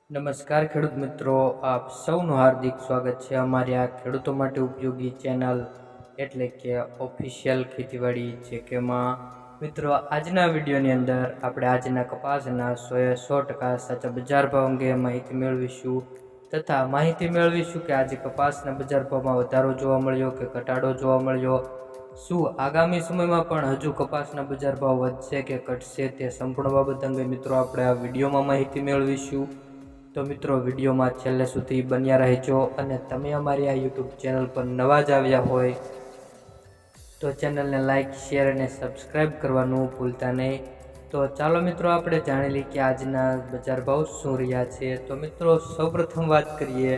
નમસ્કાર ખેડૂત મિત્રો, આપ સૌનું હાર્દિક સ્વાગત છે અમારી આ ખેડૂતો માટે ઉપયોગી ચેનલ એટલે કે ઓફિશિયલ ખેતીવાડી જેકેમાં. મિત્રો, આજના વિડીયોની અંદર આપણે આજના કપાસના 100% સાચા બજાર ભાવ અંગે માહિતી મેળવીશું તથા માહિતી મેળવીશું કે આજે કપાસના બજાર ભાવમાં વધારો જોવા મળ્યો કે ઘટાડો જોવા મળ્યો, શું આગામી સમયમાં પણ હજુ કપાસના બજાર ભાવ વધશે કે ઘટશે, તે સંપૂર્ણ બાબત અંગે મિત્રો આપણે આ વિડીયોમાં માહિતી મેળવીશું. તો મિત્રો, વિડીયોમાં છેલ્લે સુધી બન્યા રહેજો અને તમે અમારી આ યુટ્યુબ ચેનલ પર નવા જ આવ્યા હોય તો ચેનલને લાઇક, શેર અને સબસ્ક્રાઈબ કરવાનું ભૂલતા નહીં. તો ચાલો મિત્રો, આપણે જાણી લઈએ કે આજના બજાર ભાવ શું રહ્યા છે. તો મિત્રો, સૌપ્રથમ વાત કરીએ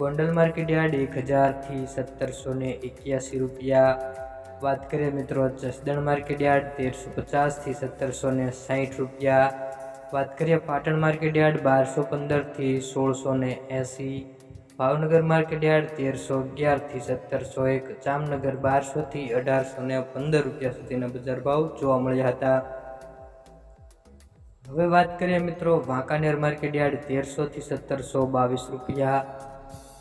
ગોંડલ માર્કેટ યાર્ડ 1000 થી 1781 રૂપિયા. વાત કરીએ મિત્રો જસદણ માર્કેટ યાર્ડ 1350 થી 1760 રૂપિયા. વાત કરીએ પાટણ માર્કેટ યાર્ડ 1215 થી 1680. ભાવનગર માર્કેટ યાર્ડ 1311 થી 1701. જામનગર 1200 થી 1815 રૂપિયા સુધીના બજાર ભાવ જોવા મળ્યા હતા. હવે વાત કરીએ મિત્રો વાંકાનેર માર્કેટ યાર્ડ 1300 થી 1722 રૂપિયા.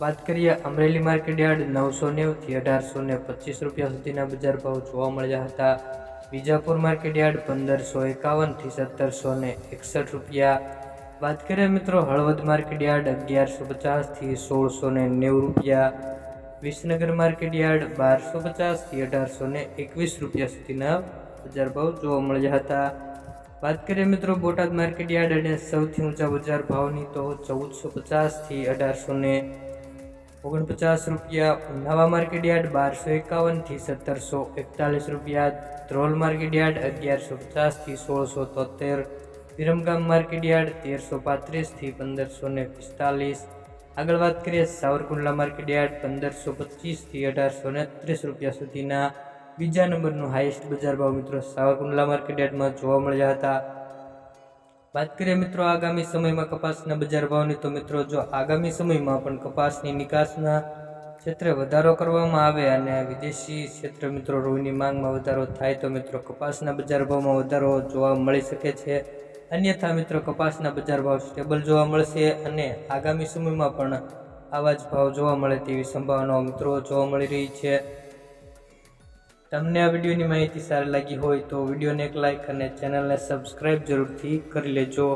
વાત કરીએ અમરેલી માર્કેટ યાર્ડ 990 થી 1825 રૂપિયા સુધીના બજાર ભાવ જોવા મળ્યા હતા. વિજાપુર માર્કેટ યાર્ડ 1551 થી 1761 રૂપિયા. વાત કરીએ મિત્રો હળવદ માર્કેટ યાર્ડ 1150 થી 1690 રૂપિયા. વિસનગર માર્કેટ યાર્ડ 1250 થી 1821 રૂપિયા સુધીના બજાર ભાવ જોવા મળ્યા હતા. વાત કરીએ મિત્રો બોટાદ માર્કેટ યાર્ડ અને સૌથી ઊંચા બજાર ભાવની તો 1450 થી 1849 રૂપિયા. ઉનાવા માર્કેટ યાર્ડ 1251 થી 1741 રૂપિયા. ધ્રોલ માર્કેટ યાર્ડ 1150 થી 1673. વિરમગામ માર્કેટ યાર્ડ 1335 થી 1545. આગળ વાત કરીએ સાવરકુંડલા માર્કેટ યાર્ડ 1525 થી 1830 રૂપિયા સુધીના બીજા નંબરનું હાઈએસ્ટ બજાર ભાવ મિત્રો સાવરકુંડલા માર્કેટ યાર્ડમાં જોવા મળ્યા હતા. વાત કરીએ મિત્રો આગામી સમયમાં કપાસના બજાર ભાવની, તો મિત્રો જો આગામી સમયમાં પણ કપાસની નિકાસના ક્ષેત્રે વધારો કરવામાં આવે અને વિદેશી ક્ષેત્ર મિત્રો રૂની માંગમાં વધારો થાય તો મિત્રો કપાસના બજાર ભાવમાં વધારો જોવા મળી શકે છે. અન્યથા મિત્રો કપાસના બજાર ભાવ સ્ટેબલ જોવા મળશે અને આગામી સમયમાં પણ આવા જ ભાવ જોવા મળે તેવી સંભાવનાઓ મિત્રો જોવા મળી રહી છે. તમને આ વિડીયોની માહિતી સારી લાગી હોય તો વિડીયોને એક લાઇક અને ચેનલને સબસ્ક્રાઈબ જરૂરથી કરી લેજો.